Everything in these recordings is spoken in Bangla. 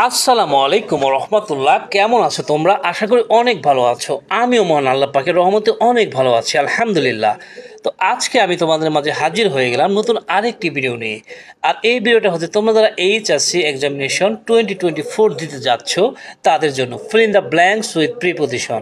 আসসালামু আলাইকুম রহমতুল্লাহ। কেমন আছো তোমরা? আশা করি অনেক ভালো আছো। আমিও মহান আল্লাহ পাকের রহমতে অনেক ভালো আছি, আলহামদুলিল্লাহ। তো আজকে আমি তোমাদের মাঝে হাজির হয়ে গেলাম নতুন আরেকটি ভিডিও নিয়ে। আর এই ভিডিওটা হচ্ছে তোমরা যারা এইচএসসি এক্সামিনেশন 2024 দিতে যাচ্ছ তাদের জন্য, fill in the blanks with preposition.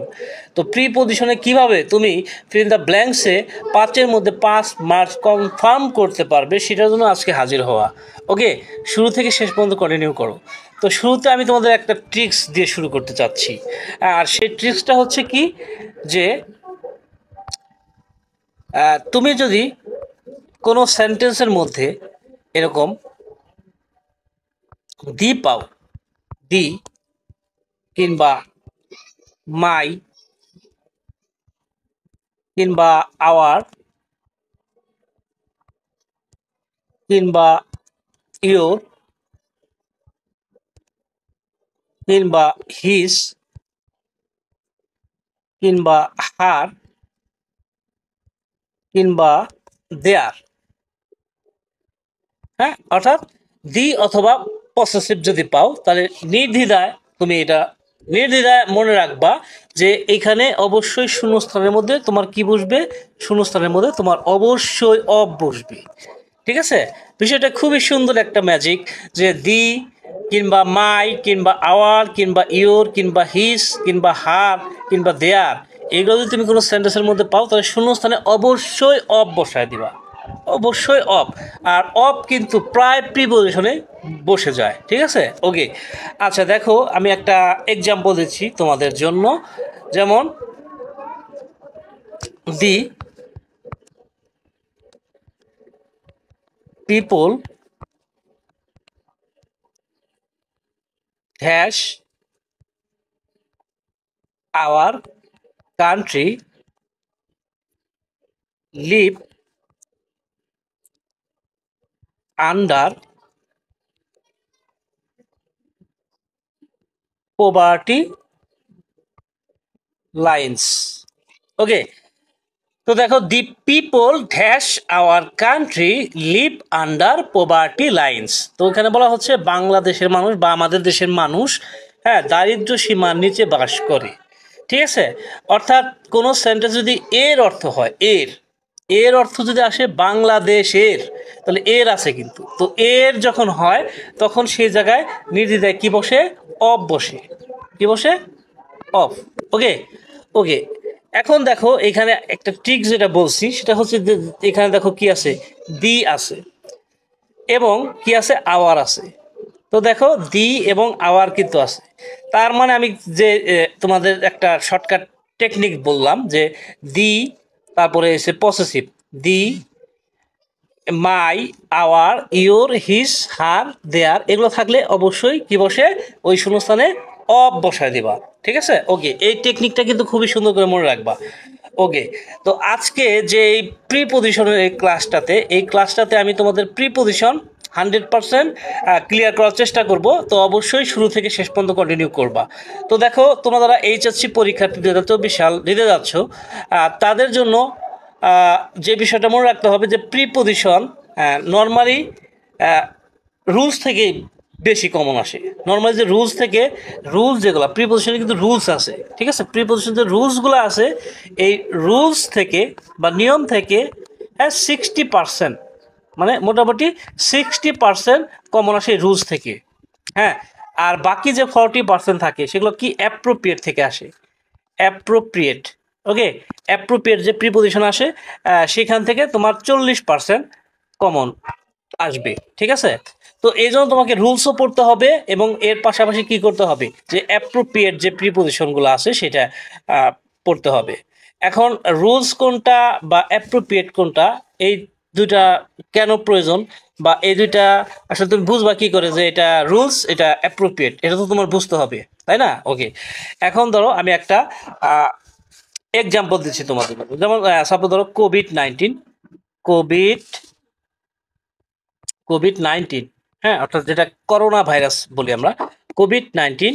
তো প্রিপোজিশনে কিভাবে তুমি ফিল ইন দ্য ব্ল্যাঙ্কসে 5-এর মধ্যে 5 মার্কস কনফার্ম করতে পারবে সেটার জন্য আজকে হাজির হওয়া। ওকে, শুরু থেকে শেষ পর্যন্ত কন্টিনিউ করো। তো শুরুতে আমি তোমাদের একটা ট্রিক্স দিয়ে শুরু করতে চাচ্ছি। আর সেই ট্রিক্সটা হচ্ছে কি, যে তুমি যদি কোনো সেন্টেন্সের মধ্যে এরকম দি পাও, দি কিংবা মাই কিংবা আওয়ার কিংবা ইয়োর কিংবা হিস কিংবা হার কিংবা দেয়ার, হ্যাঁ, অর্থাৎ দি অথবা পসেসিভ যদি পাও তাহলে নির্দ্বিধায় তুমি এটা নির্দ্বিধায় মনে রাখবা যে এখানে অবশ্যই শূন্যস্থানের মধ্যে তোমার কি বসবে, শূন্যস্থানের মধ্যে তোমার অবশ্যই অফ বসবে। ঠিক আছে, বিষয়টা খুবই সুন্দর একটা ম্যাজিক, যে দি কিংবা মাই কিংবা আওয়ার কিংবা ইয়োর কিংবা হিস কিংবা হার কিংবা দেয়ার, এগুলো যদি তুমি কোনো সেন্টেন্সের মধ্যে পাও তাহলে শূন্যস্থানে অবশ্যই অফ বসায় দিবা, অবশ্যই অফ। আর অফ কিন্তু প্রায় প্রিপোজিশনে বসে যায়। ঠিক আছে, ওকে। আচ্ছা দেখো, আমি একটা এক্সাম্পল দিচ্ছি তোমাদের জন্য। যেমন the people hash our country live under poverty lines. Okay, তো দেখো, the people dash our country live under poverty lines. তো এখানে বলা হচ্ছে বাংলাদেশের মানুষ বা আমাদের দেশের মানুষ, হ্যাঁ, দারিদ্র্য সীমার নিচে বাস করে। ঠিক আছে, অর্থাৎ কোনো সেন্টেন্স যদি এর অর্থ হয়, এর এর অর্থ যদি আসে বাংলাদেশের, তাহলে এর আছে কিন্তু, তো এর যখন হয় তখন সেই জায়গায় নির্দ্বিধায় কি বসে, অফ বসে। কি বসে, অফ। ওকে, ওকে। এখন দেখো এখানে একটা ট্রিক যেটা বলছি সেটা হচ্ছে যে এখানে দেখো কি আছে, দি আছে এবং কি আছে, আওয়ার আছে। তো দেখো দি এবং আওয়ার কিন্তু আছে, তার মানে আমি যে তোমাদের একটা শর্টকাট টেকনিক বললাম যে দি, তারপরে এসে possessive, the, my, our, your, his, her, their, এগুলো থাকলে অবশ্যই কি বসে, ওই শূন্যস্থানে অফ বসায় দিবা। ঠিক আছে, ওকে। এই টেকনিকটা কিন্তু খুবই সুন্দর করে মনে রাখবা। ওকে, তো আজকে যে এই প্রিপোজিশনের এই ক্লাসটাতে আমি তোমাদের প্রিপোজিশন 100% ক্লিয়ার করার চেষ্টা করব। তো অবশ্যই শুরু থেকে শেষ পর্যন্ত কন্টিনিউ করবা। তো দেখো, তোমরা যারা এইচএসসি পরীক্ষার্থী 2024 সাল দিতে যাচ্ছ, তাদের জন্য যে বিষয়টা মনে রাখতে হবে যে প্রিপোজিশন নর্মালি রুলস থেকে বেশি কমন আসে। নর্মালি যে রুলস থেকে, রুলস যেগুলো প্রিপোজিশনে কিন্তু রুলস আছে। ঠিক আছে, প্রিপোজিশন যে রুলসগুলো আছে, এই রুলস থেকে বা নিয়ম থেকে, হ্যাঁ, 60%, মানে মোটামুটি 60% কমন আসে রুলস থেকে। হ্যাঁ, আর বাকি যে 40% থাকে সেগুলো কি অ্যাপ্রোপ্রিয়েট থেকে আসে, অ্যাপ্রোপ্রিয়েট। ওকে, অ্যাপ্রোপ্রিয়েট যে প্রিপোজিশন আসে সেখান থেকে তোমার 40% কমন আসবে। ঠিক আছে, তো এই জন্য তোমাকে রুলসও পড়তে হবে এবং এর পাশাপাশি কি করতে হবে, যে অ্যাপ্রোপ্রিয়েট যে প্রিপোজিশনগুলো আছে সেটা পড়তে হবে। এখন রুলস কোনটা বা অ্যাপ্রোপ্রিয়েট কোনটা, এই দুইটা কেন প্রয়োজন, বা এই দুইটা আসলে তুমি বুঝবা কি করে যে এটা রুলস এটা অ্যাপ্রোপ্রিয়েট, এটা তো তোমার বুঝতে হবে, তাই না? ওকে, এখন ধরো আমি একটা এক্সাম্পল দিচ্ছি তোমাদের। যেমন সাপোজ ধরো কোভিড-19, কোভিড কোভিড-19, হ্যাঁ, অর্থাৎ যেটা করোনা ভাইরাস বলি আমরা, COVID-19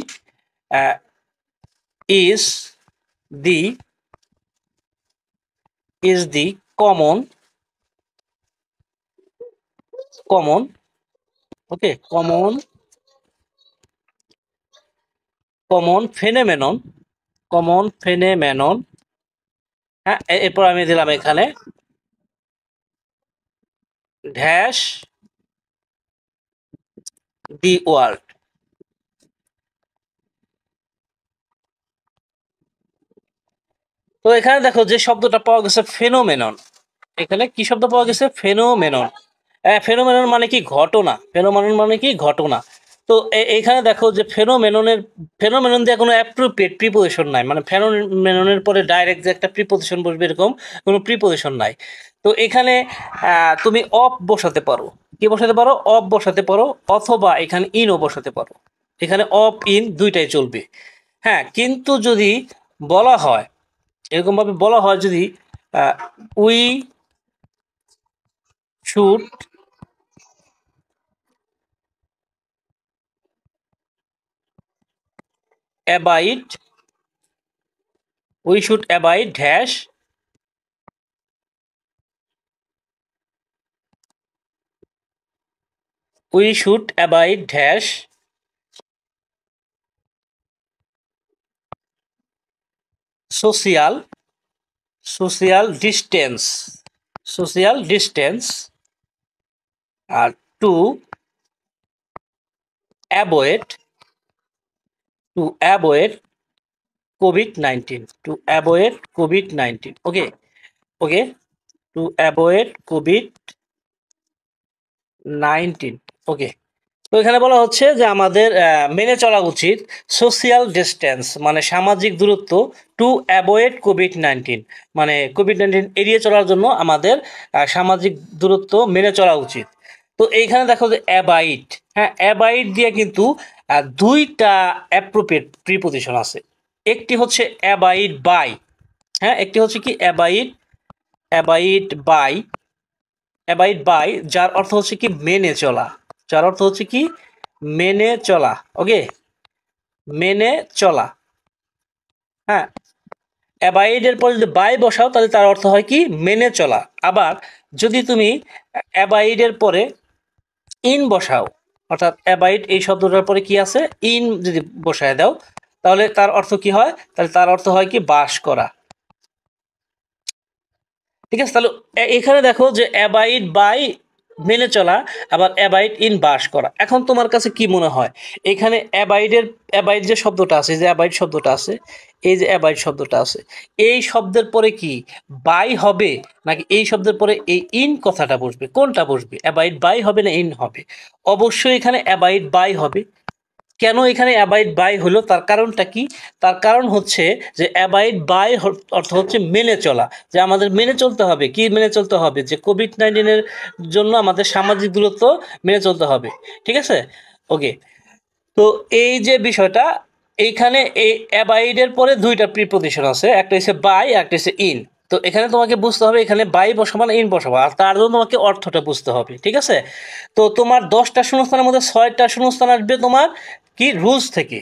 is the is the common common okay, common common phenomenon, common phenomenon. হ্যাঁ, এরপর আমি দিলাম এখানে ড্যাশ দি ওয়ার্ল্ড। তো এখানে দেখো যে শব্দটা পাওয়া গেছে ফেনোমেনন, এখানে কি শব্দ পাওয়া গেছে? ফেনোমেনন। ফেনোমেনন মানে কি? ঘটনা। ফেনোমেনন মানে কি? ঘটনা। তো এইখানে দেখো যে ফেনোমেনন দিয়ে কোনো অ্যাপ্রোপ্রিয়েট প্রিপোজিশন নাই, মানে ফেনোমেননের পরে ডাইরেক্ট যে একটা প্রিপোজিশন বসবে এরকম কোনো প্রিপোজিশন নাই। তো এখানে তুমি অফ বসাতে পারো। কি বসাতে পারো? অফ বসাতে পারো, অথবা এখানে ইনও বসাতে পারো। এখানে অফ ইন দুইটাই চলবে। হ্যাঁ, কিন্তু যদি বলা হয় এরকমভাবে বলা হয়, যদি we should abide, we should abide dash, we should abide dash social, social distance, social distance. R to avoid, to avoid COVID-19, to avoid COVID-19. Okay, okay, to avoid COVID-19. ওকে। তো এখানে বলা হচ্ছে যে আমাদের মেনে চলা উচিত সোশিয়াল ডিস্টেন্স, মানে সামাজিক দূরত্ব, টু অ্যাভয়েড কোভিড-19, মানে কোভিড-19 এড়িয়ে চলার জন্য আমাদের সামাজিক দূরত্ব মেনে চলা উচিত। তো এইখানে দেখো যে অ্যাবাইড, হ্যাঁ, অ্যাবাইড দিয়ে কিন্তু দুইটা অ্যাপ্রোপ্রিয়েট প্রিপোজিশন আছে। একটি হচ্ছে অ্যাবাইড বাই, হ্যাঁ, একটি হচ্ছে কি abide, abide by, abide by যার অর্থ হচ্ছে কি মেনে চলা, যার অর্থ হচ্ছে কি মেনে চলা। ওকে, মেনে চলা। হ্যাঁ, অ্যাবাইড এর পরে যদি বাই বসাও তাহলে তার অর্থ হয় কি মেনে চলা। আবার যদি তুমি অ্যাবাইড এর পরে ইন বসাও, অর্থাৎ অ্যাবাইড এই শব্দটার পরে কি আছে? ইন যদি বসায় দাও তাহলে তার অর্থ কি হয়? তাহলে তার অর্থ হয় কি বাস করা। ঠিক আছে, তাহলে এখানে দেখো যে অ্যাবাইড বাই মেনে চলা, আবার অ্যাবাইড ইন বাস করা। এখন তোমার কাছে কি মনে হয় এখানে অ্যাবাইড যে শব্দটা আছে, যে অ্যাবাইড শব্দটা আছে, এই যে অ্যাবাইড শব্দটা আছে, এই শব্দের পরে কি বাই হবে, নাকি এই শব্দের পরে এই ইন কথাটা বসবে? কোনটা বসবে? অ্যাবাইড বাই হবে না ইন হবে? অবশ্যই এখানে অ্যাবাইড বাই হবে। কেন এখানে অ্যাবাইড বাই হলো? তার কারণটা কি? তার কারণ হচ্ছে যে অ্যাবাইড বাই অর্থ হচ্ছে মেনে চলা, যে আমাদের মেনে চলতে হবে। কি মেনে চলতে হবে? যে কোভিড-19 জন্য আমাদের সামাজিক দূরত্ব মেনে চলতে হবে। ঠিক আছে? ওকে। তো এই যে বিষয়টা, এইখানে এই অ্যাবাইডের পরে দুইটা প্রিপোজিশন আছে, একটা হচ্ছে বাই, একটা হচ্ছে ইন। তো এখানে তোমাকে বুঝতে হবে এখানে বাই বসাবো না ইন বসাবো, আর তার জন্য তোমাকে অর্থটা বুঝতে হবে। ঠিক আছে? তো তোমার 10টা শূন্যস্থানের মধ্যে 6টা শূন্যস্থান আসবে তোমার কি রুলস থেকে,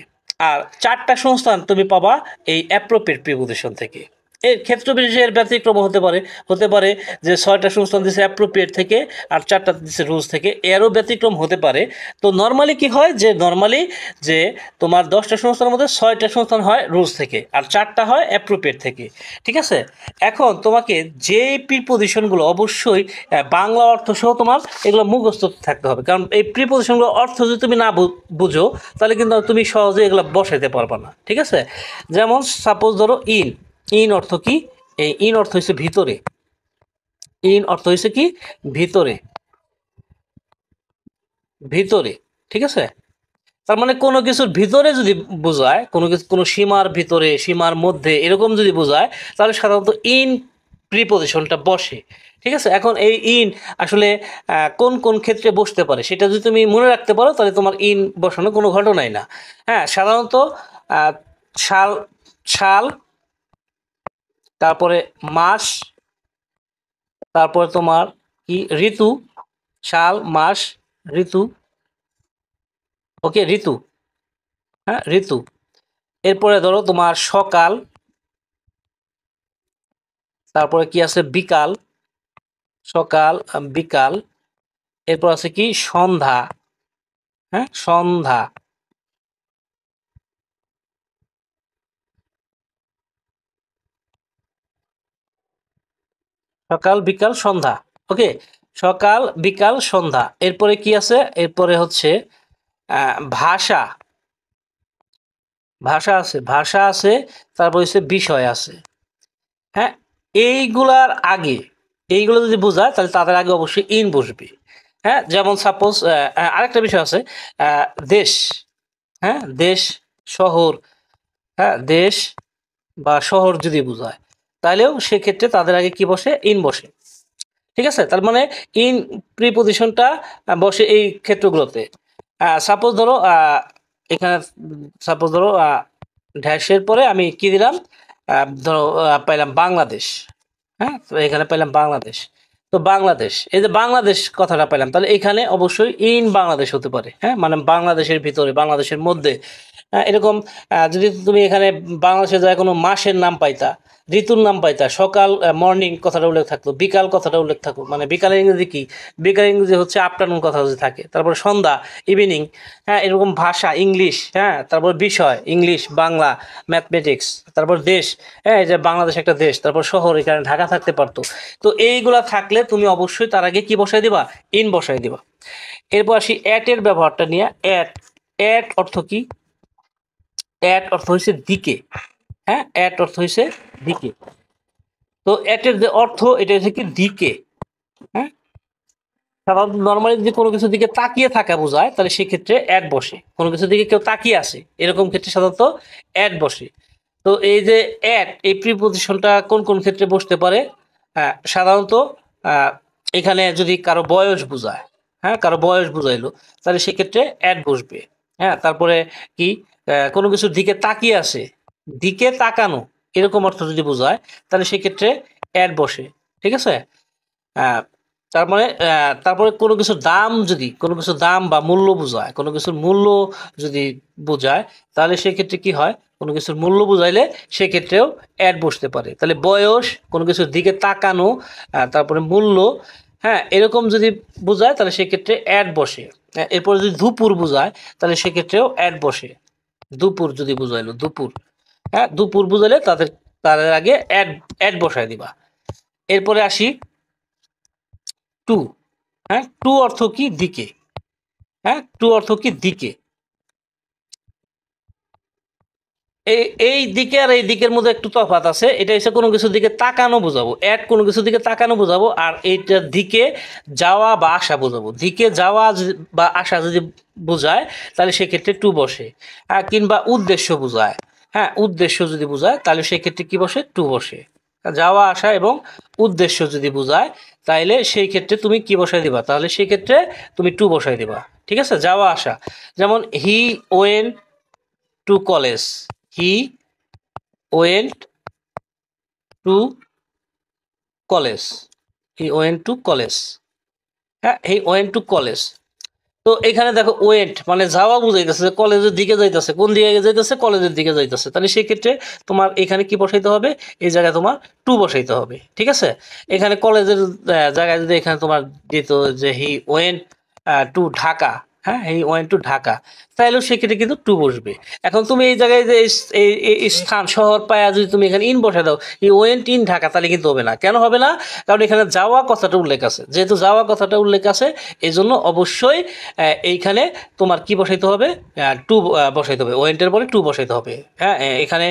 আর 4টা শূন্যস্থান তুমি পাবা এই অ্যাপ্রোপ্রিয়েট প্রিপোজিশন থেকে। এর ক্ষেত্র বিশেষে এর ব্যতিক্রম হতে পারে, হতে পারে যে 6টা শূন্যস্থান দিচ্ছে অ্যাপ্রোপ্রিয়েট থেকে আর 4টা দিচ্ছে রুলস থেকে, এরও ব্যতিক্রম হতে পারে। তো নর্মালি কি হয় যে নর্মালি যে তোমার 10টা শূন্যস্থানের মধ্যে 6টা শূন্যস্থান হয় রুলস থেকে আর 4টা হয় অ্যাপ্রোপ্রিয়েট থেকে। ঠিক আছে? এখন তোমাকে যে প্রিপোজিশনগুলো অবশ্যই বাংলা অর্থ সহ তোমার এগুলো মুখস্থ থাকতে হবে, কারণ এই প্রিপোজিশনগুলোর অর্থ যদি তুমি না বুঝো তাহলে কিন্তু তুমি সহজে এগুলো বসাইতে পারবে না। ঠিক আছে? যেমন সাপোজ ধরো ইন, ইন অর্থ কি? এই ইন অর্থ হচ্ছে ভিতরে, ইন অর্থ হচ্ছে কি ভিতরে, ভিতরে। ঠিক আছে? তার মানে কোনো কিছুর ভিতরে যদি বোঝায়, কোনো কিছু কোনো সীমার ভিতরে, সীমার মধ্যে এরকম যদি বোঝায় তাহলে সাধারণত ইন প্রিপোজিশনটা বসে। ঠিক আছে? এখন এই ইন আসলে কোন কোন ক্ষেত্রে বসতে পারে সেটা যদি তুমি মনে রাখতে পারো তাহলে তোমার ইন বসানো কোনো ঘটনাই না। হ্যাঁ, সাধারণত আহ, সাল, সাল, তারপরে মাস, তারপরে তোমার কি ঋতু, সাল মাস ঋতু। ওকে, ঋতু। হ্যাঁ, ঋতু। এরপরে ধরো তোমার সকাল, তারপরে কি আছে বিকাল, সকাল বিকাল। এরপর আছে কি সন্ধ্যা, হ্যাঁ, সন্ধ্যা। সকাল বিকাল সন্ধ্যা। ওকে, সকাল বিকাল সন্ধ্যা। এরপরে কি আছে? এরপরে হচ্ছে ভাষা। ভাষা আছে, ভাষা আছে, তারপর হচ্ছে বিষয় আছে। হ্যাঁ, এইগুলার আগে, এইগুলো যদি বোঝায় তাহলে তাদের আগে অবশ্যই ইন বসবে। হ্যাঁ, যেমন সাপোজ আরেকটা বিষয় আছে, দেশ। হ্যাঁ, দেশ, শহর। হ্যাঁ, দেশ বা শহর যদি বোঝায় তাহলেও সেক্ষেত্রে তাদের আগে কি বসে? ইন বসে। ঠিক আছে, তার মানে ইন প্রিপোজিশনটা বসে এই ক্ষেত্রগুলোতে। সাপোজ ধরো এখানে, সাপোজ ধরো ড্যাশের পরে আমি কি দিলাম? ধরো পাইলাম বাংলাদেশ। হ্যাঁ, তো এখানে পাইলাম বাংলাদেশ। তো বাংলাদেশ, এই যে বাংলাদেশ কথাটা পাইলাম, তাহলে এখানে অবশ্যই ইন বাংলাদেশ হতে পারে। হ্যাঁ, মানে বাংলাদেশের ভিতরে, বাংলাদেশের মধ্যে। এরকম যদি তুমি এখানে বাংলাদেশে যায় কোনো মাসের নাম পাইতা, ঋতুর নাম পাইতা, সকাল মর্নিং কথাটা উল্লেখ থাকতো, বিকাল কথাটা উল্লেখ থাকতো, মানে বিকালের ইংরেজি কি? বিকালের ইংরেজি হচ্ছে আফটারনুন কথা যদি থাকে, তারপরে সন্ধ্যা ইভিনিং। হ্যাঁ, এরকম ভাষা ইংলিশ। হ্যাঁ, তারপর বিষয় ইংলিশ, বাংলা, ম্যাথমেটিক্স। তারপর দেশ, হ্যাঁ, এই যে বাংলাদেশ একটা দেশ। তারপর শহর, এখানে ঢাকা থাকতে পারতো। তো এইগুলা থাকলে তুমি অবশ্যই তার আগে কি বসাই দিবা? ইন বসাই দিবা। এরপর আসি অ্যাট এর ব্যবহারটা নিয়ে। অ্যাট, অ্যাট অর্থ কি? অ্যাট অর্থ হচ্ছে দিকে। হ্যাঁ, অ্যাট অর্থ হচ্ছে দিকে। তো অ্যাটের যে অর্থ, এটা হচ্ছে কি? দিকে। হ্যাঁ, সাধারণত নর্মালি যদি কোনো কিছুর দিকে তাকিয়ে থাকা বোঝায় তাহলে সেক্ষেত্রে অ্যাট বসে। কোনো কিছুর দিকে কেউ তাকিয়ে আছে এরকম ক্ষেত্রে সাধারণত অ্যাট বসে। তো এই যে অ্যাট, এই প্রিপোজিশনটা কোন কোন ক্ষেত্রে বসতে পারে? সাধারণত আহ, এখানে যদি কারো বয়স বোঝায়, হ্যাঁ, কারো বয়স বুঝাইলো, তাহলে সেক্ষেত্রে অ্যাট বসবে। হ্যাঁ, তারপরে কি? কোনো কিছুর দিকে তাকিয়ে আছে, দিকে তাকানো, এরকম অর্থ যদি বোঝায় তাহলে সেক্ষেত্রে অ্যাট বসে। ঠিক আছে। আহ, তার মানে তারপরে কোনো কিছুর দাম, যদি কোনো কিছুর দাম বা মূল্য বোঝায়, কোনো কিছুর মূল্য যদি বোঝায় তাহলে সেক্ষেত্রে কি হয়? কোনো কিছুর মূল্য বুঝাইলে সেক্ষেত্রেও অ্যাড বসতে পারে। তাহলে বয়স, কোনো কিছুর দিকে তাকানো, তারপরে মূল্য, হ্যাঁ, এরকম যদি বোঝায় তাহলে সেক্ষেত্রে অ্যাড বসে। এরপরে যদি দুপুর বোঝায় তাহলে সেক্ষেত্রেও অ্যাড বসে। দুপুর যদি বুঝাইলো, দুপুর। হ্যাঁ, দুপুর বুঝাইলে তাদের আগে অ্যাড অ্যাড বসায় দিবা। এরপরে আসি টু। হ্যাঁ, টু অর্থ কি? দিকে। হ্যাঁ, টু অর্থ কি? দিকে। এই দিকে আর এই দিকের মধ্যে একটু তফাৎ আছে। এটা হচ্ছে কোনো কিছুর দিকে তাকানো বোঝাবো, এক কোনো কিছুর দিকে তাকানো বোঝাবো। আর এইটার দিকে যাওয়া বা আসা বোঝাবো। দিকে যাওয়া বা আসা যদি বোঝায় তাহলে সেক্ষেত্রে টু বসে। কিংবা উদ্দেশ্য বোঝায়, হ্যাঁ, উদ্দেশ্য যদি বোঝায় তাহলে সেক্ষেত্রে কি বসে? টু বসে। যাওয়া আসা এবং উদ্দেশ্য যদি বোঝায় তাইলে সেই ক্ষেত্রে তুমি কি বসাই দিবা? তাহলে সেই ক্ষেত্রে তুমি টু বসাই দিবা। ঠিক আছে, যাওয়া আসা। যেমন he went to college. He went to college. He went to college. হ্যাঁ, হি ওয়েন্ট টু কলেজ। তো এখানে দেখো ওয়েন্ট মানে যাওয়া বুঝাইতেছে, কলেজের দিকে যাইতেছে। কোন দিকে যাইতেছে? কলেজের দিকে যাইতেছে। তাহলে সেই ক্ষেত্রে তোমার এখানে কি বসাইতে হবে? এই জায়গায় তোমার টু বসাইতে হবে। ঠিক আছে। এখানে কলেজের জায়গায় যদি এখানে তোমার দিত যে হি ওয়েন্ট টু ঢাকা, হ্যাঁ, হি ওয়েন্ট টু ঢাকা, তাহলেও সেক্ষেত্রে কিন্তু টু বসবে। এখন তুমি এই জায়গায় যে এই স্থান, শহর পায়া যদি তুমি এখানে ইন বসাই দাও, হি ওয়েন্ট ইন ঢাকা, তাহলে কিন্তু হবে না। কেন হবে না? কারণ এখানে যাওয়া কথাটা উল্লেখ আছে। যেহেতু যাওয়া কথাটা উল্লেখ আছে, এই জন্য অবশ্যই এইখানে তোমার কি বসাইতে হবে? টু বসাইতে হবে। ওয়েন্টের পরে টু বসাইতে হবে। হ্যাঁ, এখানে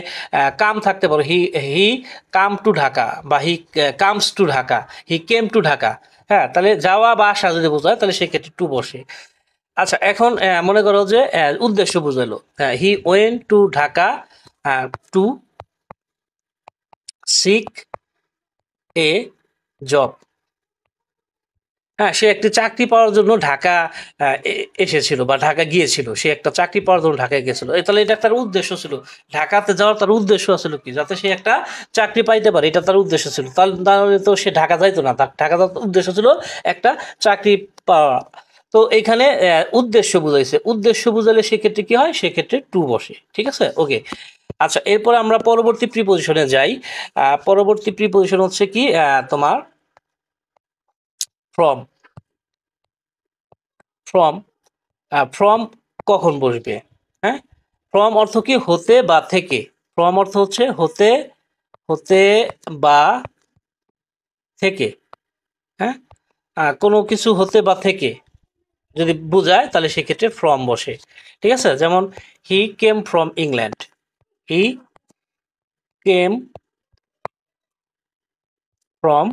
কাম থাকতে পারো, হি হি কাম টু ঢাকা, বা he comes to Dhaka, he came two Dhaka. হ্যাঁ, তাহলে যাওয়া বা আসা যদি বোঝায় তাহলে সেক্ষেত্রে টু বসে। আচ্ছা, এখন মনে করো যে উদ্দেশ্য বুঝাইলো। হ্যাঁ, he went to Dhaka to seek A job. হ্যাঁ, সে একটি চাকরি পাওয়ার জন্য ঢাকা এসেছিল বা ঢাকা গিয়েছিল। সে একটা চাকরি পাওয়ার জন্য ঢাকায় গেছিল। তাহলে এটা তার উদ্দেশ্য ছিল। ঢাকাতে যাওয়ার তার উদ্দেশ্য ছিল কি? যাতে সে একটা চাকরি পাইতে পারে, এটা তার উদ্দেশ্য ছিল। তাহলে তো সে ঢাকা যাইতো না। তার ঢাকা যাওয়ার উদ্দেশ্য ছিল একটা চাকরি পাওয়া। তো এখানে উদ্দেশ্য বুঝাইছে। উদ্দেশ্য বুঝালে সেক্ষেত্রে কি হয়? সেক্ষেত্রে টু বসে। ঠিক আছে, ওকে। আচ্ছা, এরপরে আমরা পরবর্তী প্রিপোজিশনে যাই। পরবর্তী প্রিপোজিশন হচ্ছে কি? তোমার ফ্রম। ফ্রম, ফ্রম কখন বসবে? হ্যাঁ, ফ্রম অর্থ কি? হতে বা থেকে। ফ্রম অর্থ হচ্ছে হতে, হতে বা থেকে, হ্যাঁ, কোনো কিছু হতে বা থেকে যদি বোঝায় তাহলে সেক্ষেত্রে ফ্রম বসে। ঠিক আছে, যেমন he came from England, he came from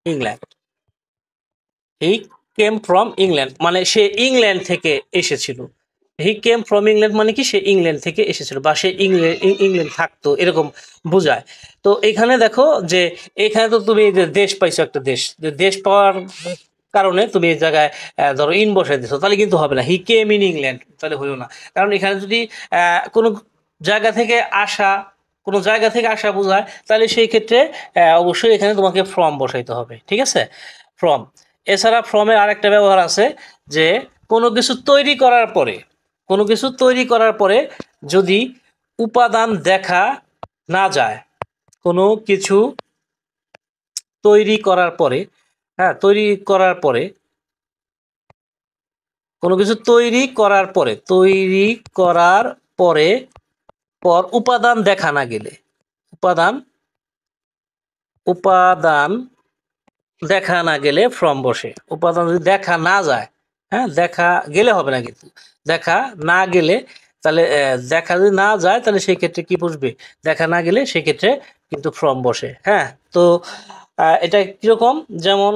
England, he came from England মানে সে ইংল্যান্ড থেকে এসেছিল। হি কেম ফ্রম ইংল্যান্ড মানে কি সে ইংল্যান্ড থেকে এসেছিল বা সে ইংল্যান্ড থাকতো, এরকম বোঝায়। তো এখানে দেখো যে এখানে তো তুমি যে দেশ পাইছো, একটা দেশ, দেশ পাওয়ার কারণে তুমি এই জায়গায় ধরো ইন বসাই দিছো, তাহলে কিন্তু হবে না। হি কেম ইন ইংল্যান্ড তাহলে হইল না, কারণ এখানে যদি কোনো জায়গা থেকে আসা, কোনো জায়গা থেকে আসা বোঝায়, তাহলে সেই ক্ষেত্রে অবশ্যই এখানে তোমাকে ফ্রম বসাইতে হবে। ঠিক আছে, ফ্রম। এছাড়া ফ্রমের আরেকটা ব্যবহার আছে যে কোনো কিছু তৈরি করার পরে, কোনো কিছু তৈরি করার পরে যদি উপাদান দেখা না যায়, কোনো কিছু তৈরি করার পরে, হ্যাঁ, তৈরি করার পরে, কোনো কিছু তৈরি করার পরে, তৈরি করার পরে উপাদান দেখা না গেলে, উপাদান উপাদান দেখা না গেলে ফ্রম বসে। উপাদান যদি দেখা না যায়, হ্যাঁ, দেখা গেলে হবে না, কিন্তু দেখা না গেলে তাহলে দেখা যদি না যায় তাহলে সেই ক্ষেত্রে কি বসবে, দেখা না গেলে সেই ক্ষেত্রে কিন্তু ফ্রম বসে। হ্যাঁ, তো এটা কিরকম, যেমন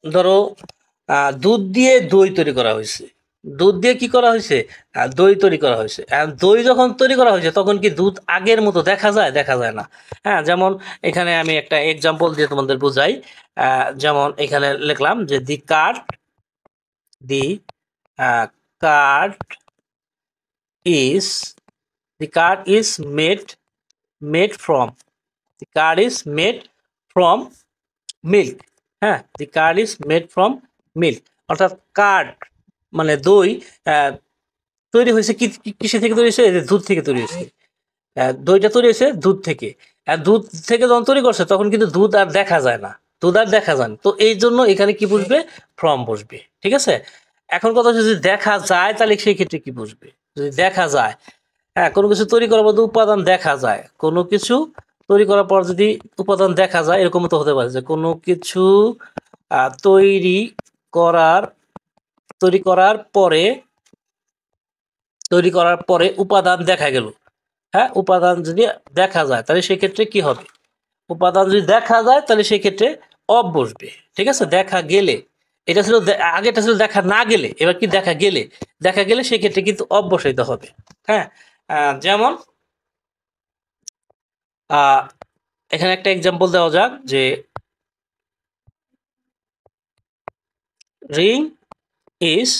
ধরো দুধ দিয়ে দই তৈরি করা হয়েছে, দুধ দিয়ে কি করা হয়েছে, দই তৈরি করা হয়েছে। আর দই যখন তৈরি করা হয়েছে তখন কি দুধ আগের মতো দেখা যায়, দেখা যায় না। হ্যাঁ, যেমন এখানে আমি একটা এক্সাম্পল দিয়ে তোমাদের বুঝাই। যেমন এখানে লিখলাম যে the curd is the curd is made from, the curd is made from milk. হ্যাঁ, the curd is made from milk, অর্থাৎ কার্ড মানে দই তৈরি হয়েছে কিসে থেকে তৈরি হয়েছে, দুধ থেকে তৈরি হয়েছে। দইটা তৈরি হয়েছে দুধ থেকে। আর দুধ থেকে যখন তৈরি করছে তখন কিন্তু দুধ আর দেখা যায় না, দুধ আর দেখা যায় না। তো এই জন্য এখানে কি বসবে, ফ্রম বসবে। ঠিক আছে, এখন কথা হচ্ছে যদি দেখা যায় তাহলে সেই ক্ষেত্রে কি বসবে, যদি দেখা যায়, হ্যাঁ, কোনো কিছু তৈরি করার পর উপাদান দেখা যায়, কোনো কিছু তৈরি করার পর যদি উপাদান দেখা যায়, এরকম তো হতে পারে যে কোনো কিছু তৈরি করার তৈরি করার পরে তৈরি করার পরে উপাদান দেখা গেল। হ্যাঁ, উপাদান যদি দেখা যায় তাহলে সেক্ষেত্রে কি হবে, উপাদান যদি দেখা যায় তাহলে সেক্ষেত্রে অব বসবে। ঠিক আছে, দেখা গেলে, এটা ছিল আগেটা ছিল দেখা না গেলে, এবার কি দেখা গেলে, দেখা গেলে সেক্ষেত্রে কিন্তু অব বসাইতে হবে। হ্যাঁ, যেমন এখানে একটা এক্সাম্পল দেওয়া যাক যে ring is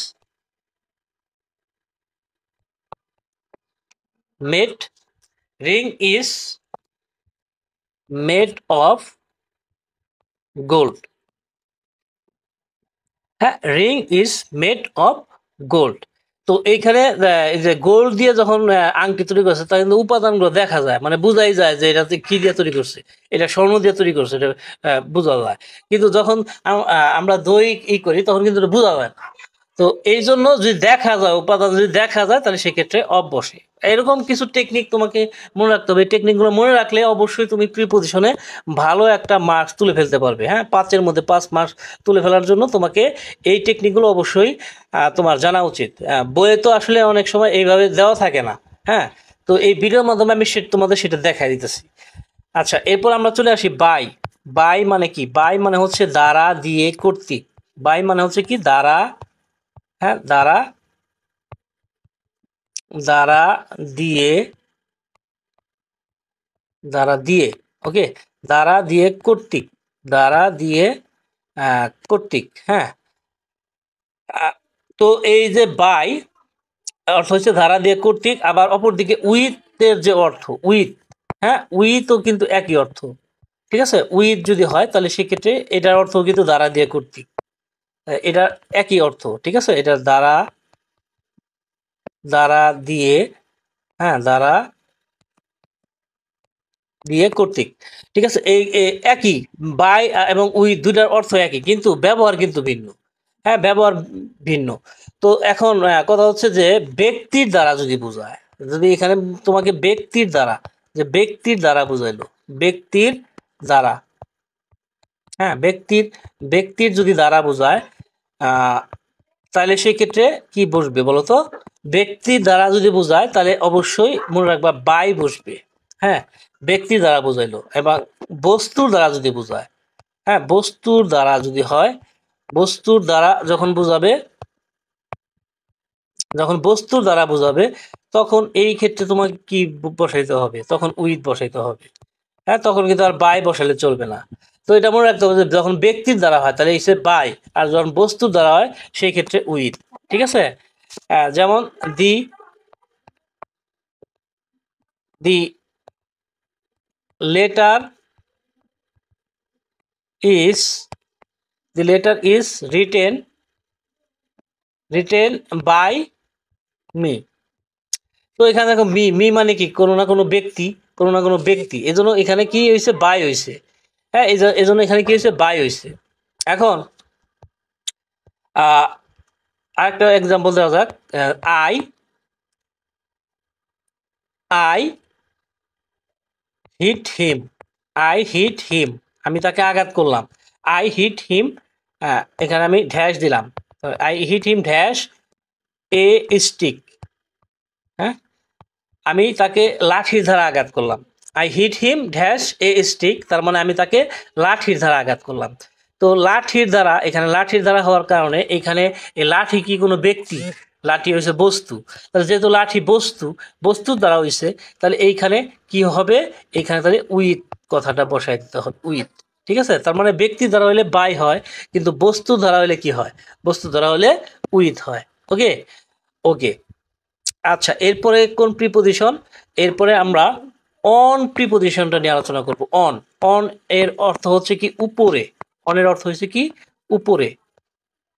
made ring is made of gold. হ্যাঁ, ring is made of gold. তো এইখানে এই যে গোল্ড দিয়ে যখন আংটি তৈরি করছে তখন কিন্তু উপাদানগুলো দেখা যায়, মানে বোঝাই যায় যে এটা কি দিয়ে তৈরি করছে, এটা স্বর্ণ দিয়ে তৈরি করছে, এটা বোঝা যায়। কিন্তু যখন আমরা দই করি তখন কিন্তু এটা বোঝা যায় না। তো এই জন্য যদি দেখা যায়, উপাদান যদি দেখা যায় তাহলে সেক্ষেত্রে অফ বসে। এরকম কিছু টেকনিক তোমাকে মনে রাখতে হবে। এই টেকনিকগুলো মনে রাখলে অবশ্যই তুমি প্রিপোজিশনে ভালো একটা মার্কস তুলে ফেলতে পারবে। হ্যাঁ, 5-এর মধ্যে 5 মার্কস তুলে ফেলার জন্য তোমাকে এই টেকনিকগুলো অবশ্যই তোমার জানা উচিত। বইয়ে তো আসলে অনেক সময় এইভাবে দেওয়া থাকে না। হ্যাঁ, তো এই ভিডিওর মাধ্যমে আমি তোমাদের সেটা দেখাই দিতেছি। আচ্ছা, এরপর আমরা চলে আসি বাই। বাই মানে কি, বাই মানে হচ্ছে দ্বারা, দিয়ে, কর্তৃক। বাই মানে হচ্ছে কি দ্বারা, হ্যাঁ, দ্বারা, দ্বারা দিয়ে, দ্বারা দিয়ে, ওকে, দ্বারা দিয়ে, কর্তৃক, দ্বারা দিয়ে, কর্তৃক। হ্যাঁ, তো এই যে বাই অর্থ হচ্ছে ধারা দিয়ে, কর্তৃক। আবার অপরদিকে উইথ এর যে অর্থ, উইথ, হ্যাঁ, উইথও কিন্তু একই অর্থ। ঠিক আছে, উইথ যদি হয় তাহলে সেক্ষেত্রে এটার অর্থ কিন্তু দ্বারা দিয়ে, কর্তৃক, এটা একই অর্থ। ঠিক আছে, এটা দ্বারা, দ্বারা দিয়ে, হ্যাঁ, দ্বারা দিয়ে, কর্তৃক। ঠিক আছে, এই একই, বাই এবং উইথ দুইটার অর্থ একই, কিন্তু ব্যবহার কিন্তু ভিন্ন। হ্যাঁ, ব্যবহার ভিন্ন। তো এখন কথা হচ্ছে যে ব্যক্তির দ্বারা যদি বোঝায়, যদি এখানে তোমাকে ব্যক্তির দ্বারা, যে ব্যক্তির দ্বারা বুঝাইলো, ব্যক্তির দ্বারা, হ্যাঁ, ব্যক্তির যদি দ্বারা বোঝায় তাহলে সেই ক্ষেত্রে কি বসবে বলো তো? ব্যক্তির দ্বারা যদি বোঝায় তাহলে অবশ্যই মনে রাখবা বাই বসবে। হ্যাঁ, ব্যক্তির দ্বারা বোঝাইলো। এবার বস্তুর দ্বারা যদি বোঝায়, হ্যাঁ, বস্তুর দ্বারা যদি হয়, বস্তুর দ্বারা যখন বস্তুর দ্বারা বোঝাবে তখন এই ক্ষেত্রে তোমাকে কি বসাইতে হবে? তখন উইথ বসাইতে হবে। হ্যাঁ, তখন কিন্তু আর বাই বসালে চলবে না। তো এটা মনে রাখতে হবে যে যখন ব্যক্তির দ্বারা হয় তাহলে ইসে বাই, আর যখন বস্তুর দ্বারা হয় সেই ক্ষেত্রে উইথ। ঠিক আছে? যেমন the the letter is the letter is written by me. তো এখানে দেখো মি মি মানে কি? কোনো না কোনো ব্যক্তি, কোনো না কোনো ব্যক্তি, এজন্য এখানে কি হয়েছে? বাই হয়েছে। হ্যাঁ, এজন্য এখানে কি হয়েছে? বাই হয়েছে। এখন আরেকটা এক্সাম্পল দেওয়া যাক। I I hit him hit him, আমি তাকে আঘাত করলাম। আই হিট হিম, এখানে আমি ড্যাশ দিলাম। I hit him dash a stick. হ্যাঁ, আমি তাকে লাঠির দ্বারা আঘাত করলাম। I hit him dash a stick, তার মানে আমি তাকে লাঠির দ্বারা আঘাত করলাম। তো লাঠির দ্বারা, এখানে লাঠির দ্বারা হওয়ার কারণে এখানে এই লাঠি কি কোনো ব্যক্তি? লাঠি হয়েছে বস্তু। তাহলে যেহেতু লাঠি বস্তু, বস্তুর দ্বারা হয়েছে, তাহলে এইখানে কি হবে? এখানে তাহলে উইথ কথাটা বসাই দিতে হবে, উইথ। ঠিক আছে? তার মানে ব্যক্তি দ্বারা হলে বাই হয়, কিন্তু বস্তু দ্বারা হলে কি হয়? বস্তু দ্বারা হলে উইথ হয়। ওকে, ওকে। আচ্ছা, এরপরে কোন প্রিপোজিশন? এরপরে আমরা অন প্রিপোজিশনটা নিয়ে আলোচনা করব। অন অন এর অর্থ হচ্ছে কি? উপরে। অনের অর্থ হচ্ছে কি? উপরে।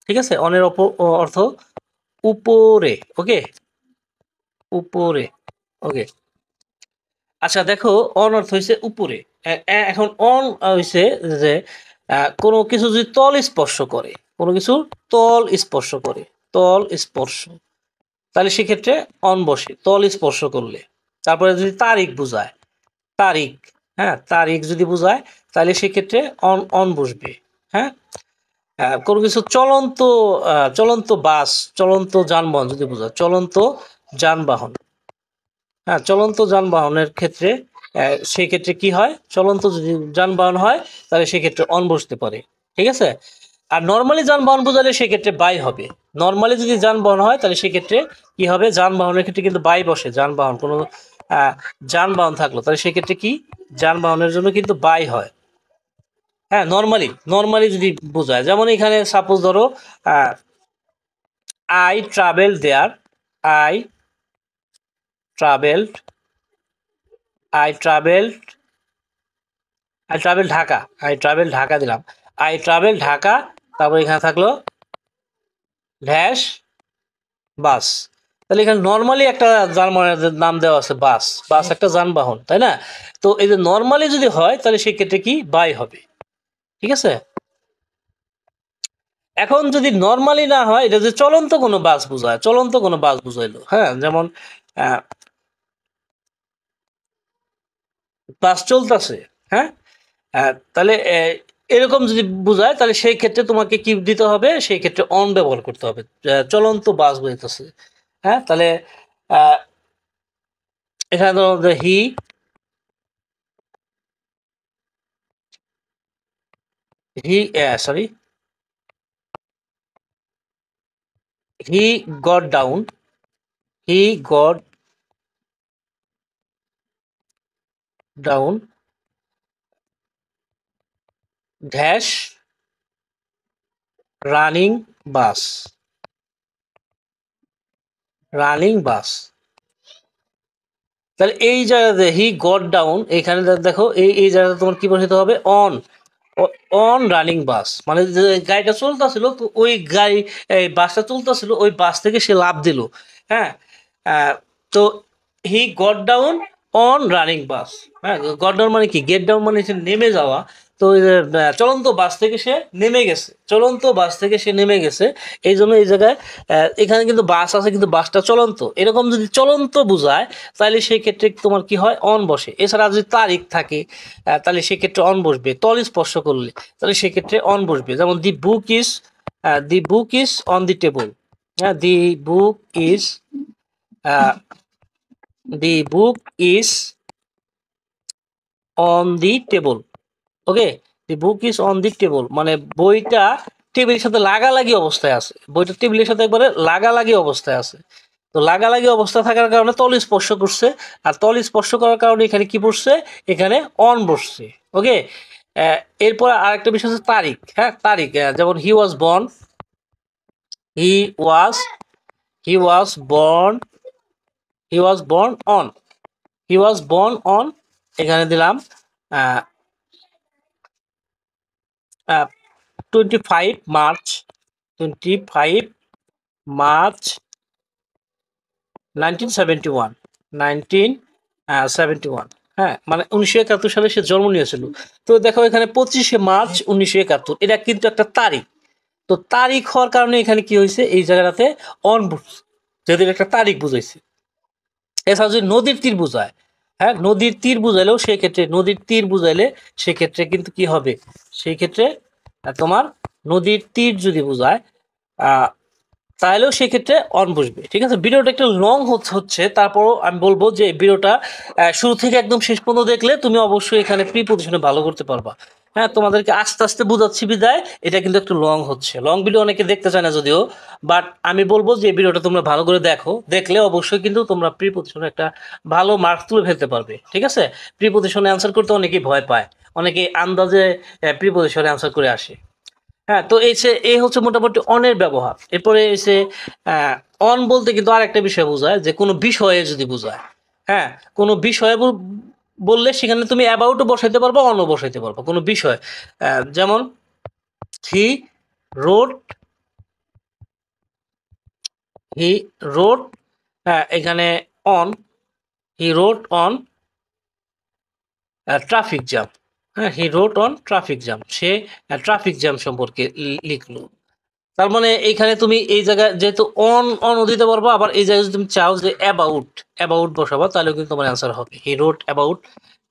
ঠিক আছে? অনের অর্থ উপরে। ওকে, উপরে। ওকে, আচ্ছা দেখো, অন অর্থ হচ্ছে উপরে। এখন অন হচ্ছে যে কোনো কিছু যদি তল স্পর্শ করে, কোনো কিছু তল স্পর্শ করে, তল স্পর্শ, তাহলে সেক্ষেত্রে অন বসে তল স্পর্শ করলে। তারপরে যদি তারিখ বোঝায়, তারিখ, হ্যাঁ, তারিখ যদি বোঝায় তাহলে সেক্ষেত্রে অন অন বসবে। হ্যাঁ, কোনো কিছু চলন্ত, চলন্ত বাস, চলন্ত যানবাহন যদি বোঝায়, চলন্ত যানবাহন, হ্যাঁ, চলন্ত যানবাহনের ক্ষেত্রে সেই ক্ষেত্রে কি হয়? চলন্ত যদি যানবাহন হয় তাহলে সেক্ষেত্রে অন বসতে পারে। ঠিক আছে? আর নর্মালি যানবাহন বোঝালে সেক্ষেত্রে বাই হবে। নর্মালি যদি যানবাহন হয় তাহলে সেক্ষেত্রে কি হবে? যানবাহনের ক্ষেত্রে কিন্তু বাই বসে। যানবাহন, কোনো যানবাহন থাকলো তাহলে সেক্ষেত্রে কি? যানবাহনের জন্য কিন্তু বাই হয়। হ্যাঁ, নর্মালি নর্মালি যদি বোঝায়, যেমন এখানে সাপোজ ধরো I travel there, I travelled I travelled I travel Dhaka, I travel Dhaka দিলাম। আই ট্রাভেল ঢাকা, তারপর এখানে থাকলো ড্যাশ বাস। তাহলে এখানে নর্মালি একটা যানবাহনের নাম দেওয়া আছে বাস। বাস একটা যানবাহন, তাই না? তো এই যে নর্মালি যদি হয় তাহলে সেক্ষেত্রে কি? বাই হবে। ঠিক আছে? এখন যদি নর্মালি না হয়, এটা যে চলন্ত কোনো বাস বোঝায়, চলন্ত কোনো বাস বুঝাইলো, হ্যাঁ, যেমন বাস চলতেছে, হ্যাঁ, তাহলে এরকম যদি বোঝায় তাহলে সেই ক্ষেত্রে তোমাকে কি দিতে হবে? সেই ক্ষেত্রে অন ব্যবহার করতে হবে। চলন্ত বাস বোঝাইতেছে। হ্যাঁ, তাহলে আহ, এখানে ধরো he sorry he got down, he got down dash running bus, running bus. তাহলে এই জায়গাতে হি গট ডাউন, এখানে দেখো এই জায়গাতে তোমার কি বসাতে হবে? অন, অন রানিং বাস, মানে যে গাড়িটা চলতেছিল, তো ওই গাড়ি, এই বাসটা চলতেছিল, ওই বাস থেকে সে লাফ দিল। হ্যাঁ, তো হি got down on running bus. হ্যাঁ, গট ডাউন মানে কি? গেট ডাউন মানে হচ্ছে নেমে যাওয়া। তো তো ওই যে, চলন্ত বাস থেকে সে নেমে গেছে, চলন্ত বাস থেকে সে নেমে গেছে। এই জন্য এই জায়গায় এখানে কিন্তু বাস আছে কিন্তু বাসটা চলন্ত, এরকম যদি চলন্ত বোঝায় তাহলে সেই ক্ষেত্রে তোমার কি হয় অন বসে। এছাড়া যদি তারিখ থাকে তাহলে সেক্ষেত্রে অন বসবে, তল স্পর্শ করলে তাহলে সেক্ষেত্রে অন বসবে। যেমন the book is on the table. হ্যাঁ, the book is on the table. Okay, the book is on the table মানে বইটা টেবিলের সাথে লাগালাগি অবস্থায় আছে, বইটা টেবিলের সাথে একবারে লাগালাগি অবস্থায় আছে। তো লাগালাগি অবস্থা থাকার কারণে তল স্পর্শ করছে, আর তল স্পর্শ করার কারণে এখানে কি পড়ছে, এখানে অন বসছে। ওকে, এরপর আরেকটা বিষয় হচ্ছে তারিখ। হ্যাঁ, তারিখ, যেমন he was he was born he was born on he was born on এখানে দিলাম 25 মার্চ 25 মার্চ 1971 1971। হ্যাঁ, মানে 1971 সালে সে জন্ম নিয়েছিল। তো দেখো এখানে 25 মার্চ 1971, এটা কিন্তু একটা তারিখ। তো তারিখ হওয়ার কারণে এখানে কি হয়েছে, এই জায়গাটাতে অন বসছে, যেহেতু এটা একটা তারিখ বুঝাইছে। এছাড়া যদি নদীর তীর বুঝায়, হ্যাঁ নদীর তীর বুঝাইলেও সেই ক্ষেত্রে নদীর তীর বুঝাইলে সেক্ষেত্রে কিন্তু কি হবে, সেই ক্ষেত্রে তোমার নদীর তীর যদি বুঝায় তাহলেও সেক্ষেত্রে অন বসবে। ঠিক আছে, ভিডিওটা একটু লং হচ্ছে, তারপরও আমি বলবো যে ভিডিওটা শুরু থেকে একদম শেষ পর্যন্ত দেখলে তুমি অবশ্যই এখানে প্রিপোজিশনে ভালো করতে পারবা। হ্যাঁ, তোমাদেরকে আস্তে আস্তে বোঝাচ্ছি বিদায় এটা কিন্তু একটু লং হচ্ছে, লং ভিডিও অনেকে দেখতে চায় না যদিও, বাট আমি বলবো যে এই ভিডিওটা তোমরা ভালো করে দেখো, দেখলে অবশ্যই কিন্তু তোমরা প্রিপোজিশনে একটা ভালো মার্কস তুলে ফেলতে পারবে। ঠিক আছে, প্রিপোজিশনে অ্যান্সার করতে অনেকেই ভয় পায়, অনেকে আন্দাজে প্রিপোজিশনে অ্যান্সার করে আসে। হ্যাঁ, তো এই হচ্ছে মোটামুটি অনের ব্যবহার। এরপরে এসে অন বলতে কিন্তু আরেকটা বিষয় বোঝায়, যে কোনো বিষয়ে যদি বোঝায়। হ্যাঁ, কোনো বিষয়ে বললে সেখানে তুমি অ্যাবাউটও বসাইতে পারবা, অনও বসাইতে পারবা কোনো বিষয়। যেমন হি রোড হি রোড এখানে on he wrote on traffic jam. হ্যাঁ, he wrote on traffic jam, সে ট্রাফিক জ্যাম সম্পর্কে লিখলো। তার মানে এইখানে তুমি এই জায়গায় যেহেতু অন অন দিতে পারবো, আবার এই জায়গায় যদি তুমি চাও যে অ্যাবাউট বসাবো তাহলেও কিন্তু তোমার অ্যান্সার হবে he wrote about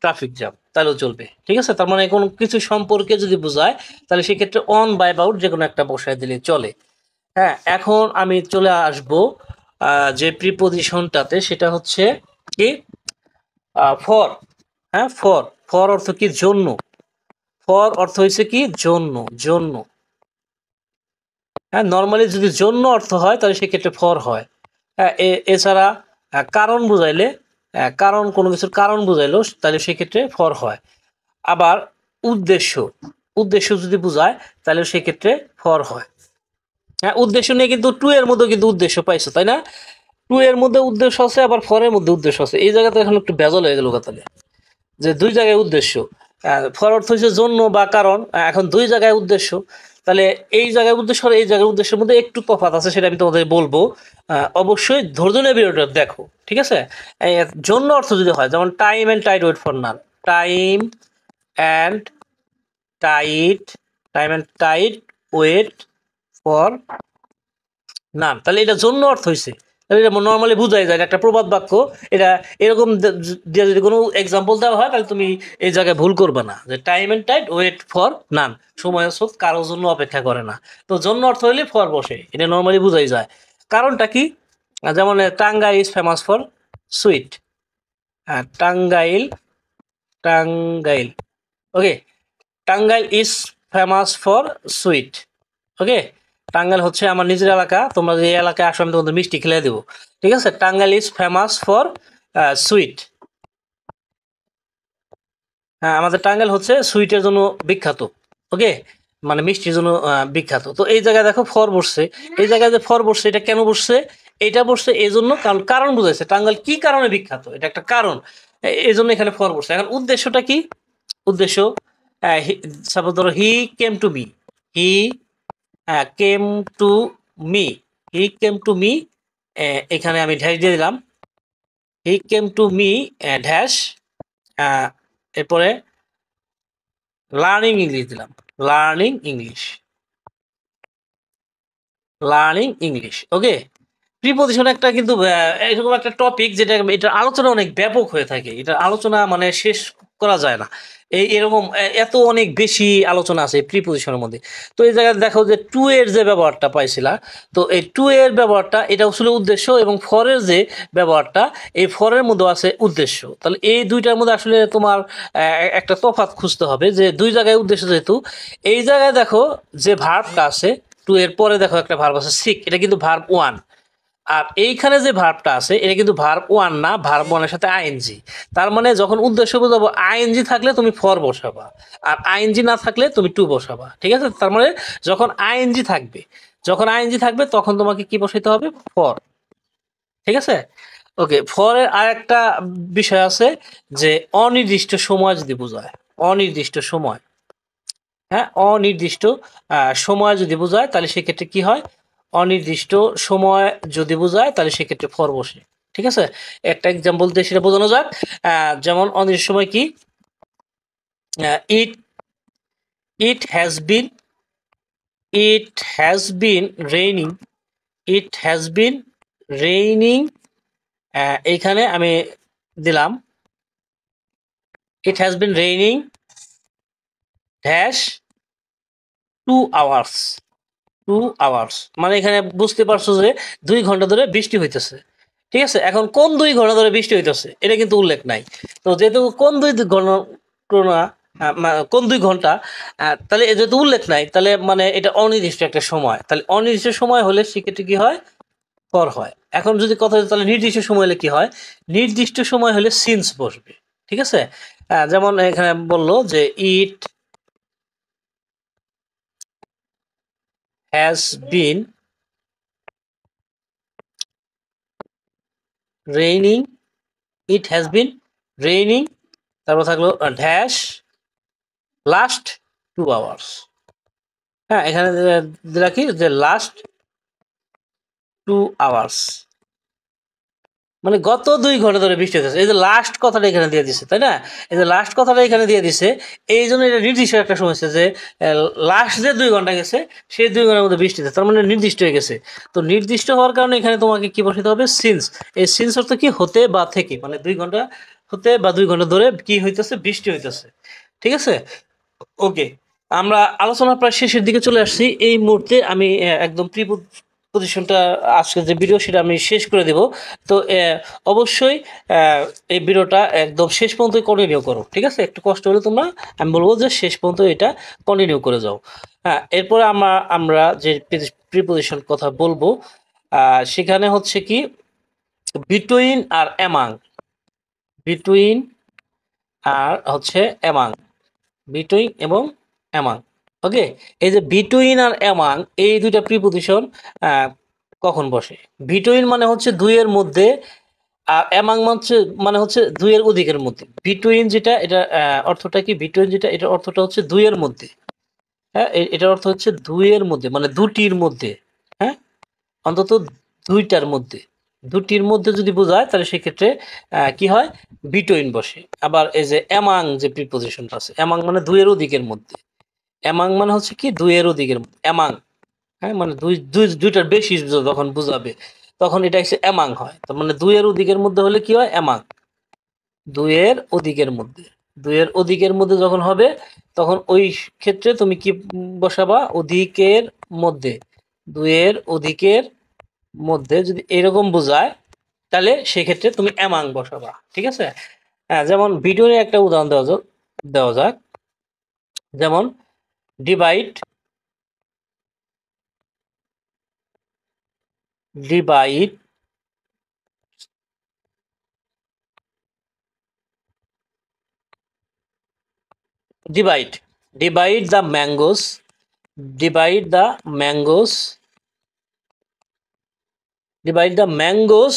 traffic jam, তাহলেও চলবে। ঠিক আছে, তার মানে কোনো কিছু সম্পর্কে যদি বোঝায় তাহলে সেক্ষেত্রে অন বা অ্যাবাউট যে কোনো একটা বসায় দিলে চলে। হ্যাঁ, এখন আমি চলে আসবো যে প্রিপোজিশনটাতে, সেটা হচ্ছে কি ফর। হ্যাঁ, ফর ফর অর্থ কি জন্য, ফর অর্থ হয়েছে কি জন্য, জন্য। হ্যাঁ, নর্মালি যদি জন্য অর্থ হয় তাহলে সেক্ষেত্রে ফর হয়। হ্যাঁ, এছাড়া কারণ বুঝাইলে, কারণ কোনো কিছুর কারণ বুঝাইলো তাহলে সেক্ষেত্রে ফর হয়। আবার উদ্দেশ্য, উদ্দেশ্য যদি বুঝায় তাহলে সেক্ষেত্রে ফর হয়। হ্যাঁ, উদ্দেশ্য নিয়ে কিন্তু টু এর মধ্যে কিন্তু উদ্দেশ্য পাইছো, তাই না? টু এর মধ্যে উদ্দেশ্য আছে, আবার ফরের মধ্যে উদ্দেশ্য আছে, এই জায়গাতে এখন একটু ভেজাল হয়ে গেল তাহলে, যে দুই জায়গায় উদ্দেশ্য। ফর অর্থ হচ্ছে জন্য বা কারণ, এখন দুই জায়গায় উদ্দেশ্য, তাহলে এই জায়গায় উদ্দেশ্য আর এই জায়গায় উদ্দেশ্যের মধ্যে একটু তফাৎ আছে, সেটা আমি তোমাদের বলবো। অবশ্যই ধৈর্য নিয়ে ভিডিওটা দেখো। ঠিক আছে, জন্য অর্থ যদি হয়, যেমন time and tide wait for none, time and tide time and tide wait for none, তাহলে এটা জন্য অর্থ হয়েছে। তাহলে এটা নর্মালি বুঝাই যায়, একটা প্রবাদ বাক্য। এটা এরকম দিয়ে যদি কোনো এক্সাম্পল দেওয়া হয় তাহলে তুমি এই জায়গায় ভুল করবে না, যে time and tide wait for none, সময় স্রোত কারোর জন্য অপেক্ষা করে না। তো জন্য অর্থ হলে ফর বসে, এটা নর্মালি বুঝাই যায়। কারণটা কি, যেমন Tangail is famous for sweet. Tangail Tangail okay, Tangail is famous for sweet. Okay, Tangail হচ্ছে আমার নিজের এলাকা, তোমরা যে এলাকায় আসো আমি তোমাদের মিষ্টি খেলে দেবো। ঠিক আছে, Tangail is famous for sweet. হ্যাঁ, আমাদের টাঙ্গাইল হচ্ছে সুইটের জন্য বিখ্যাত। ওকে, মানে মিষ্টির জন্য বিখ্যাত। তো এই জায়গায় দেখো ফর বসছে, এই জায়গায় যে ফর বসছে এটা কেন বসছে, এটা বসছে এই জন্য কারণ কারণ বুঝাইছে টাঙ্গাইল কি কারণে বিখ্যাত, এটা একটা কারণ, এই জন্য এখানে ফর বসছে। এখন উদ্দেশ্যটা কি, উদ্দেশ্য সাপোজ ধরো he came to me, he came to me, he came to me, এখানে আমি ড্যাশ দিয়ে দিলাম, he came to me dash, এরপরে লার্নিং ইংলিশ দিলাম, learning English, learning English. Okay, preposition একটা কিন্তু এরকম একটা টপিক যেটা এটার আলোচনা অনেক ব্যাপক হয়ে থাকে, এটার আলোচনা মানে শেষ করা যায় না। এরকম এত অনেক বেশি আলোচনা আছে প্রিপজিশনের মধ্যে। তো এই জায়গায় দেখো যে টু এর যে ব্যবহারটা পাইছিলা, তো এই টু এর ব্যবহারটা এটা ছিল উদ্দেশ্য, এবং ফরের যে ব্যবহারটা, এই ফরের মধ্যে আছে উদ্দেশ্য। তাহলে এই দুইটার মধ্যে আসলে তোমার একটা তফাৎ খুঁজতে হবে, যে দুই জায়গায় উদ্দেশ্য যেহেতু। এই জায়গায় দেখো যে ভার্বটা আছে, টু এর পরে দেখো একটা ভার্ব আছে সিক, এটা কিন্তু ভার্ব ওয়ান। আর এইখানে যে ভার্বটা আছে এটা কিন্তু ভার্ব ওয়ান না, ভার্ব ওয়ানের সাথে আইএনজি। তার মানে যখন উদ্দেশ্য বোঝাবো আইএনজি থাকলে তুমি ফর বসাবা, আর আইএনজি না থাকলে তুমি টু বসাবা। ঠিক আছে, তার মানে যখন আইএনজি থাকবে, যখন আইএনজি থাকবে তখন তোমাকে কি বসাইতে হবে, ফর। ঠিক আছে। ওকে, ফরের আর একটা বিষয় আছে, যে অনির্দিষ্ট সময় যদি বোঝায়, অনির্দিষ্ট সময়, হ্যাঁ, অনির্দিষ্ট সময় যদি বোঝায় তাহলে সেক্ষেত্রে কি হয়, অনির্দিষ্ট সময় যদি বোঝায় তাহলে সেক্ষেত্রে ফর বসে। ঠিক আছে, একটা এক্সাম্পল দিয়ে সেটা বোঝানো যাক। যেমন অনির্দিষ্ট সময় কি, it it has been, it has been raining, it has been raining, এইখানে আমি দিলাম it has been raining dash 2 hours, 2 hours, মানে এখানে বুঝতে পারছো যে 2 ঘন্টা ধরে বৃষ্টি হইতেছে। ঠিক আছে, এখন কোন 2 ঘন্টা ধরে বৃষ্টি হইতেছে এটা কিন্তু উল্লেখ নাই। তো যেহেতু কোন ঘটনা, কোন 2 ঘন্টা, তাহলে যেহেতু উল্লেখ নাই, তাহলে মানে এটা অনির্দিষ্ট একটা সময়, তাহলে অনির্দিষ্ট সময় হলে সেক্ষেত্রে কি হয়, পর হয়। এখন যদি কথা হয়, তাহলে নির্দিষ্ট সময় হলে কি হয়, নির্দিষ্ট সময় হলে সিন্স বসবে। ঠিক আছে, যেমন এখানে বললো যে ইট has been raining, it has been raining, তারপর থাকলো ড্যাশ লাস্ট 2 আওয়ার্স। হ্যাঁ, এখানে দিলা কি, যে লাস্ট 2 আওয়ার্স, মানে গত 2 ঘন্টা ধরে বৃষ্টি হতেছে। এই যে লাস্ট কথাটা এখানে দিয়ে দিছে, তাই না, এই যে লাস্ট কথাটা এখানে দিয়ে দিছে, এই জন্য এটা নির্দিষ্ট একটা সময় হচ্ছে, যে লাস্ট যে 2 ঘন্টা গেছে সেই 2 ঘন্টার মধ্যে বৃষ্টি হচ্ছে, তার মানে নির্দিষ্ট হয়ে গেছে। তো নির্দিষ্ট হওয়ার কারণে এখানে তোমাকে কি বসাতে হবে, সিন্স। এই সিন্স অর্থ কি, হতে বা থেকে, মানে 2 ঘন্টা হতে বা 2 ঘন্টা ধরে কি হইতেছে, বৃষ্টি হইতেছে। ঠিক আছে। ওকে, আমরা আলোচনার প্রায় শেষের দিকে চলে আসছি। এই মুহূর্তে আমি একদম পজিশনটা, আজকের যে ভিডিও সেটা আমি শেষ করে দেব। তো অবশ্যই এই ভিডিওটা একদম শেষ পর্যন্ত কন্টিনিউ করো। ঠিক আছে, একটু কষ্ট হলে তোমরা, আমি বলবো যে শেষ পর্যন্ত এটা কন্টিনিউ করে যাও। হ্যাঁ, এরপরে আমরা যে প্রিপোজিশন কথা বলবো, সেখানে হচ্ছে কি, বিটুইন আর অ্যামাং, বিটুইন আর হচ্ছে অ্যামাং, বিটুইন এবং অ্যামাং। ওকে, এই যে বিটুইন আর অ্যামাং, এই দুইটা প্রিপোজিশন কখন বসে। বিটুইন মানে হচ্ছে দুইয়ের মধ্যে, আর অ্যামাং মানে হচ্ছে দুইয়ের অধিকের মধ্যে। বিটুইন যেটা, এটা অর্থটা কি, বিটুইন যেটা, এটার অর্থটা হচ্ছে দুইয়ের মধ্যে। হ্যাঁ, এটার অর্থ হচ্ছে দুইয়ের মধ্যে, মানে দুটির মধ্যে। হ্যাঁ, অন্তত দুইটার মধ্যে, দুটির মধ্যে যদি বোঝায় তাহলে সেক্ষেত্রে কি হয়, বিটুইন বসে। আবার এই যে অ্যামাং যে প্রিপোজিশনটা আছে, অ্যামাং মানে দুইয়ের অধিকের মধ্যে, অ্যামাং মানে হচ্ছে কি, দুইয়ের অধিকের অ্যামাং। হ্যাঁ, মানে দুইটার বেশি যখন বুঝাবে তখন এটা হচ্ছে অ্যামাং হয়। তার মানে দুইয়ের অধিকের মধ্যে হলে কি হয়, অ্যামাং। দুইয়ের অধিকের মধ্যে, দুইয়ের অধিকের মধ্যে যখন হবে তখন ওই ক্ষেত্রে তুমি কি বসাবা, অধিকের মধ্যে, দুইয়ের অধিকের মধ্যে যদি এরকম বোঝায় তাহলে সেক্ষেত্রে তুমি অ্যামাং বসাবা। ঠিক আছে, যেমন ভিডিওর একটা উদাহরণ দেওয়া যাক, যেমন divide, divide divide divide the mangoes, divide the mangoes, divide the mangoes,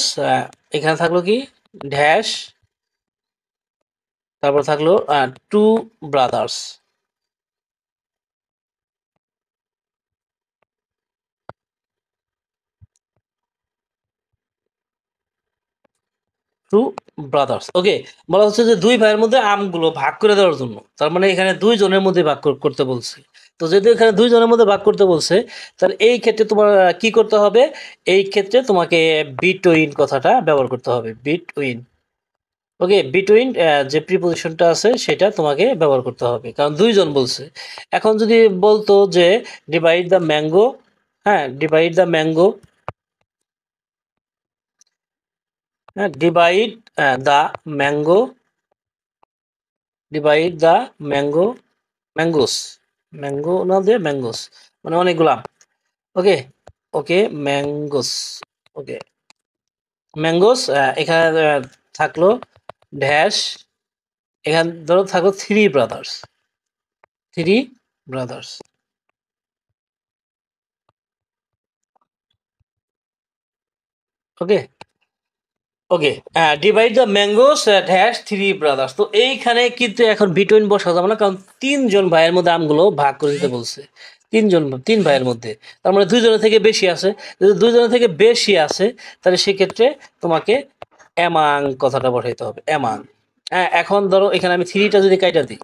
এখানে থাকলো কি, ড্যাশ, তারপর থাকলো two brothers. Two brothers. Okay, বলা হচ্ছে যে দুই ভাইয়ের মধ্যে আমগুলো ভাগ করে দেওয়ার জন্য। তার মানে এখানে দুইজনের মধ্যে ভাগ করতে বলছে। তো যেহেতু এখানে দুইজনের মধ্যে ভাগ করতে বলছে, তাহলে এই ক্ষেত্রে তোমার কি করতে হবে? এই ক্ষেত্রে তোমাকে বিটুইন কথাটা ব্যবহার করতে হবে। বিটুইন। ওকে, বিটুইন যে প্রিপোজিশনটা আছে সেটা তোমাকে ব্যবহার করতে হবে, কারণ দুইজন বলছে। এখন যদি বলতো যে ডিভাইড দ্য ম্যাঙ্গো, হ্যাঁ, ডিভাইড দ্য ম্যাঙ্গো, হ্যাঁ, divide the mango, divide the mango, mangoes, mango না দিয়ে ম্যাঙ্গোস, মানে অনেকগুলা। ওকে, ওকে, ম্যাঙ্গোস। ওকে, ম্যাঙ্গোস। এখানে থাকলো ড্যাশ, এখানে ধরো থাকলো three brothers, three brothers. Okay, okay, divide the mangoes dash three brothers. তো এইখানে কিন্তু এখন বিটুইন বসা যাবে না, কারণ তিনজন ভাইয়ের মধ্যে আমগুলো ভাগ করে দিতে বলছে। তিন ভাইয়ের মধ্যে, তার মানে দুইজনের থেকে বেশি আছে। যদি দুইজনের থেকে বেশি আছে, তাহলে সেক্ষেত্রে তোমাকে অ্যামাং কথাটা বসাইতে হবে, অ্যামাং। হ্যাঁ, এখন ধরো এখানে আমি থ্রিটা যদি কাইটা দিই,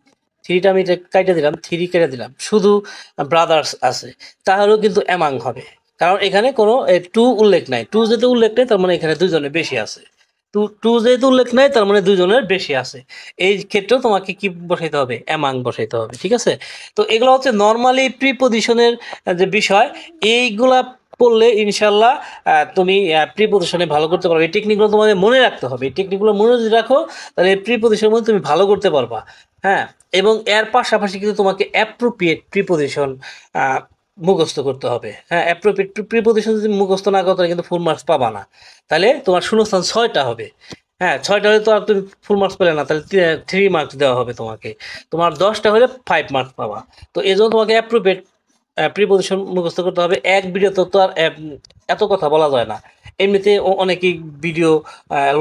থ্রিটা আমি কাইটা দিলাম, থ্রি কেটে দিলাম, শুধু ব্রাদার্স আছে, তাহলেও কিন্তু অ্যামাং হবে। কারণ এখানে কোনো টু উল্লেখ নাই। টু যেহেতু উল্লেখ নেই, তার মানে এখানে দুইজনের বেশি আছে। টু টু যেহেতু উল্লেখ নাই, তার মানে দুইজনের বেশি আছে। এই ক্ষেত্রেও তোমাকে কি বসাইতে হবে? অ্যামাং বসাইতে হবে। ঠিক আছে? তো এগুলো হচ্ছে নর্মালি প্রিপোজিশনের যে বিষয়, এইগুলা পড়লে ইনশাল্লাহ তুমি প্রিপোজিশনে ভালো করতে পারবে। এই টেকনিকগুলো তোমাদের মনে রাখতে হবে। এই টেকনিকগুলো মনে যদি রাখো, তাহলে প্রিপোজিশনের মধ্যে তুমি ভালো করতে পারবা। হ্যাঁ, এবং এর পাশাপাশি কিন্তু তোমাকে অ্যাপ্রোপ্রিয়েট প্রিপোজিশন মুখস্থ করতে হবে। হ্যাঁ, অ্যাপ্রোপ্রিয়েট প্রিপোজিশন যদি মুখস্থ না করো, তাহলে কিন্তু ফুল মার্কস পাবা না। তাহলে তোমার শূন্যস্থান 6টা হবে। হ্যাঁ, 6টা হলে তো আর তুমি ফুল মার্কস পেলে না, তাহলে 3 মার্কস দেওয়া হবে তোমাকে। তোমার 10টা হলে 5 মার্কস পাবা। তো এই জন্য তোমাকে অ্যাপ্রোপ্রিয়েট প্রিপোজিশন মুখস্থ করতে হবে। এক ভিডিওতে তো আর এত কথা বলা যায় না। এমনিতে অনেকেই ভিডিও,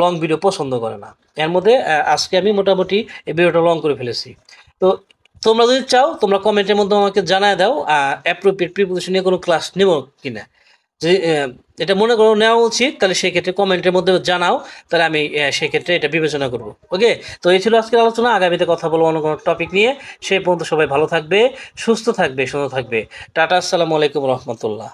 লং ভিডিও পছন্দ করে না। এর মধ্যে আজকে আমি মোটামুটি এই ভিডিওটা লং করে ফেলেছি। তো তোমরা যদি চাও, তোমরা কমেন্টের মধ্যে আমাকে জানায় দাও অ্যাপ্রোপ্রিয়েট প্রিপোজিশন নিয়ে কোনো ক্লাস নেব কিনা। যদি এটা মনে করো নেওয়া উচিত, তাহলে সেক্ষেত্রে কমেন্টের মধ্যে জানাও, তাহলে আমি সেক্ষেত্রে এটা বিবেচনা করব। ওকে, তো এই ছিল আজকের আলোচনা। আগামীতে কথা বলবো অন্য কোনো টপিক নিয়ে। সেই পর্যন্ত সবাই ভালো থাকবে, সুস্থ থাকবে, সুন্দর থাকবে। টাটা, আসসালামু আলাইকুম রহমতুল্লাহ।